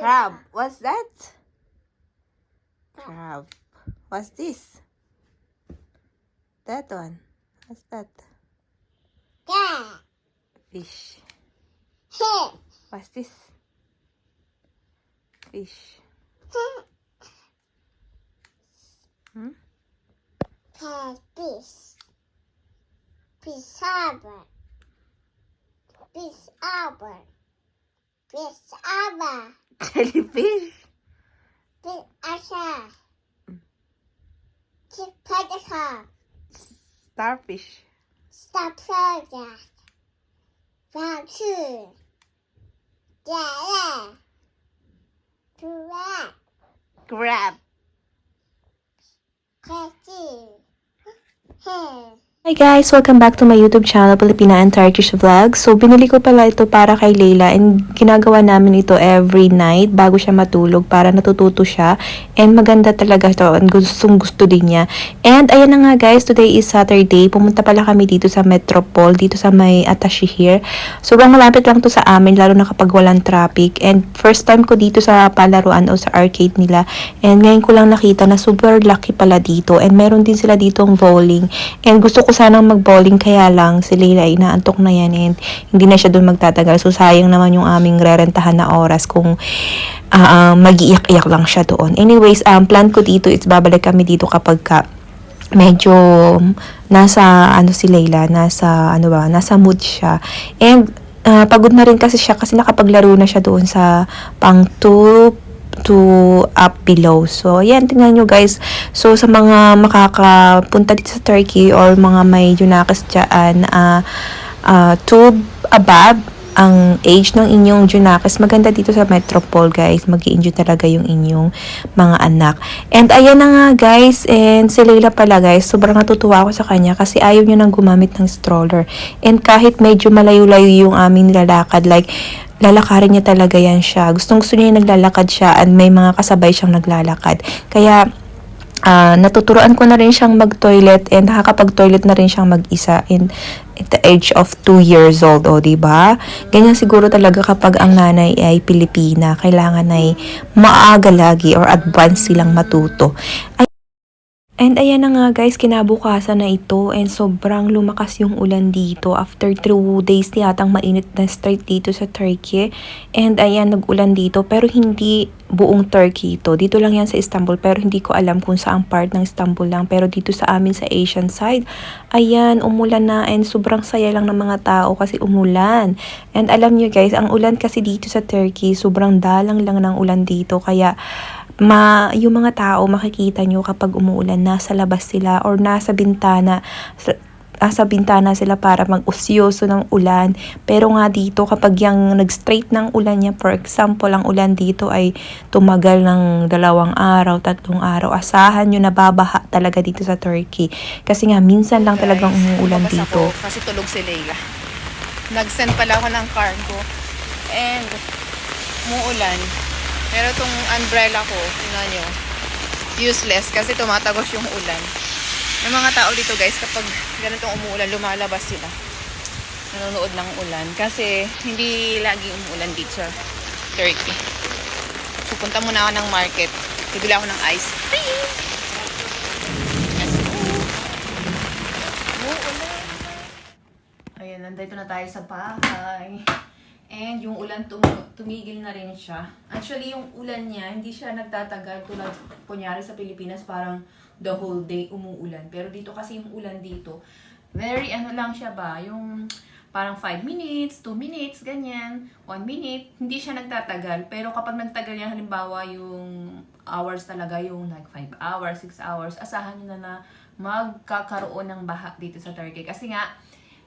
Crab. What's that? Crab. What's this? That one. What's that? Fish. What's this? Fish. Hmm? Fish. Fish harbor. Fish harbor. Fish harbor. Jellyfish. Fish asha. Fish predator. Starfish. Stop soldiers. Round two. Yeah. Crab. Crab. Cashew. Hey. Hi guys! Welcome back to my YouTube channel, Filipina and Turkish Vlogs. So, binili ko pala ito para kay Layla and ginagawa namin ito every night bago siya matulog para natututo siya. And maganda talaga ito. And gustong gusto din niya. And ayan na nga guys, today is Saturday. Pumunta pala kami dito sa Metropole, dito sa may Atashi here. Sobrang malapit lang to sa amin, lalo na kapag walang traffic. And first time ko dito sa palaruan o sa arcade nila. And ngayon ko lang nakita na super lucky pala dito. And meron din sila ditong bowling. And gusto ko sanang mag-bowling kaya lang si Layla ay inaantok na yan and hindi na siya doon magtatagal. So sayang naman yung aming rerentahan na oras kung mag-iiyak-iyak lang siya doon. Anyways, plan ko dito is babalik kami dito kapag medyo nasa si Layla, nasa mood siya. And pagod na rin kasi siya kasi nakapaglaro na siya doon sa pang 2 to up below. So, yan, tingnan nyo guys. So, sa mga makakapunta dito sa Turkey or mga may Junakis dyan, 2 above ang age ng inyong Junakis, maganda dito sa Metropole guys. Mag-i-enjoy talaga yung inyong mga anak. And ayan na nga guys, and si Layla pala guys, sobrang natutuwa ako sa kanya kasi ayaw niya nang gumamit ng stroller. And kahit medyo malayo-layo yung aming nilalakad, like lalakarin niya talaga yan siya. Gustong-gusto niya yung naglalakad siya and may mga kasabay siyang naglalakad. Kaya, natuturuan ko na rin siyang mag-toilet and nakakapag-toilet na rin siyang mag-isa at the age of 2 years old. O, diba? Ganyan siguro talaga kapag ang nanay ay Pilipina. Kailangan ay maaga lagi or advance silang matuto. And ayan na nga guys, kinabukasan na ito and sobrang lumakas yung ulan dito. After 2 days yatang mainit na straight dito sa Turkey. And ayan, nag-ulan dito pero hindi buong Turkey ito. Dito lang yan sa Istanbul pero hindi ko alam kung saang part ng Istanbul lang. Pero dito sa amin sa Asian side, ayan, umulan na and sobrang saya lang ng mga tao kasi umulan. And alam nyo guys, ang ulan kasi dito sa Turkey, sobrang dalang lang ng ulan dito. Kaya yung mga tao makikita nyo kapag umuulan, nasa labas sila or nasa bintana sila para mag-usyoso ng ulan. Pero nga dito kapag yung nag-straight ng ulan niya, for example, ang ulan dito ay tumagal ng 2 araw, 3 araw, asahan nyo na babaha talaga dito sa Turkey. Kasi nga minsan lang talagang umuulan dito. Kasi tulog si Layla. Nag-send pala ako ng cargo and umuulan. Pero itong umbrella ko, tingnan nyo, useless kasi tumatagos yung ulan. Yung mga tao dito guys, kapag ganitong umuulan, lumalabas sila. Nanonood ng ulan. Kasi hindi laging umuulan dito sa Turkey. Pupunta muna ako ng market. Bibili ako ng ice cream. Let's go. Umuulan. Ayan, nandito na tayo sa bahay. And yung ulan tumigil na rin siya. Actually, yung ulan niya, hindi siya nagtatagal tulad kunyari sa Pilipinas, parang the whole day umuulan. Pero dito kasi yung ulan dito, very lang siya ba, yung parang 5 minutes, 2 minutes, ganyan, 1 minute, hindi siya nagtatagal. Pero kapag nagtagal yan, halimbawa yung hours talaga, yung like 5 hours, 6 hours, asahan nyo na magkakaroon ng baha dito sa Turkey. Kasi nga,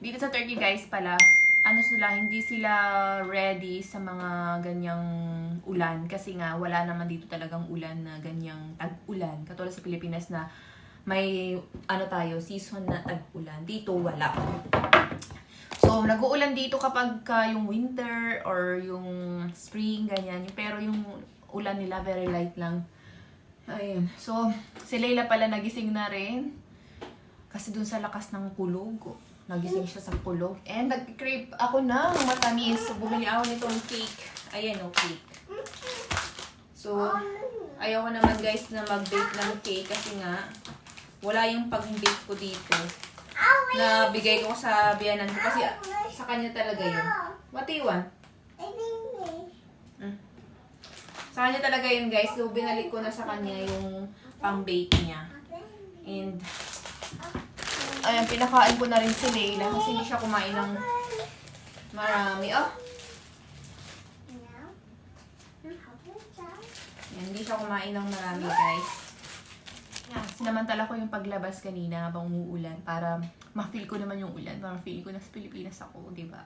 dito sa Turkey guys pala, hindi sila ready sa mga ganyang ulan kasi nga wala naman dito talagang ulan na ganyang tag-ulan katulad sa Pilipinas na may season na tag-ulan. Dito wala. So nag-uulan dito kapag yung winter or yung spring ganyan, pero yung ulan nila very light lang. Ayun. So si Layla pala nagising na rin kasi dun sa lakas ng kulog. Nagising siya sa kulog. And nag-crave ako ng matamis. So, bumili ako nitong cake. Ayan o, cake. So, ayaw ko naman guys na mag-bake ng cake kasi nga, wala yung pag-bake ko dito. Na bigay ko sa biyanan ko kasi sa kanya talaga yun. What do you want? Sa kanya talaga yun guys. So, binalik ko na sa kanya yung pang-bake niya. And, ayan, pinakain ko na rin si Layla kasi hindi siya kumain ng marami. Oh! Yan, hindi siya kumain ng marami guys. Yan, sinamantala ko yung paglabas kanina habang umuulan para ma-feel ko naman yung ulan. Para feel ko na sa Pilipinas ako, di ba?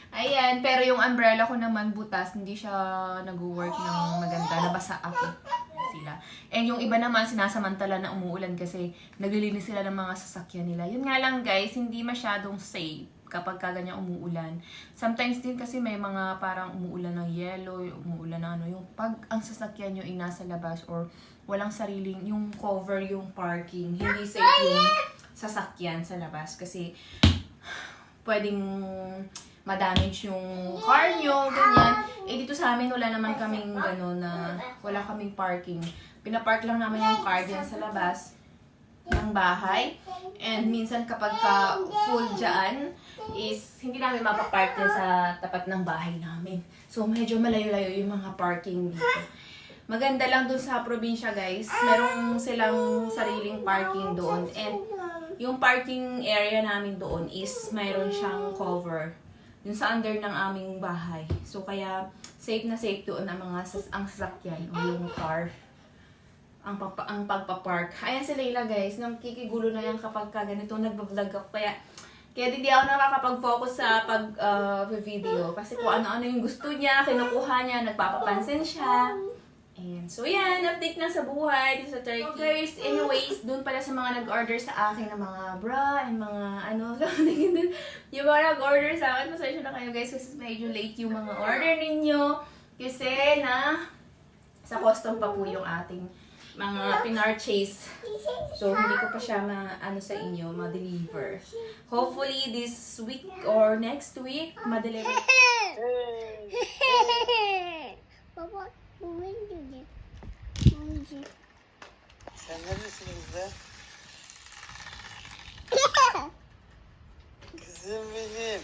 Ayan, pero yung umbrella ko naman butas, hindi siya nag-work ng maganda. Nabasa ako sila. And yung iba naman sinasamantala na umuulan kasi naglilinis sila ng mga sasakyan nila. Yun nga lang guys, hindi masyadong safe kapag ganyan umuulan. Sometimes din kasi may mga parang umuulan ng yellow, umuulan ng ano, yung pag ang sasakyan nyo ay nasa labas or walang sariling, yung cover yung parking, hindi safe yung sasakyan sa labas kasi pwedeng ma-damage yung car nyo, ganyan. Eh, dito sa amin, wala naman kaming gano'n na wala kaming parking. Pinapark lang naman yung car dyan sa labas ng bahay. And minsan kapag ka full dyan, is hindi namin mapapark dyan sa tapat ng bahay namin. So, medyo malayo-layo yung mga parking dito. Maganda lang dun sa probinsya, guys. Merong silang sariling parking doon. And yung parking area namin doon is mayroon siyang cover. Yung sa under ng aming bahay. So, kaya safe na safe doon ang mga ang sasakyan o yung car. Ang pagpapark. Ayan si Layla guys. Nakikigulo na yan kapag ganito nagbablog ako. Kaya hindi ako nakakapag-focus sa pag-video. Kasi kung ano-ano yung gusto niya, kinukuha niya, nagpapapansin siya. And so yan, update na sa buhay dito sa Turkey. So guys, anyways, dun pala sa mga nag-order sa akin ng mga bra and mga ano, yung mga nag-order sa akin, pasensya na kayo guys kasi medyo late yung mga order ninyo. Kasi na sa custom pa po yung ating mga pinurchase. So hindi ko pa siya ano sa inyo, ma-deliver. Hopefully this week or next week, ma-deliver. Baba, bugün dedi. Sen neredesiniz be? Kızım benim.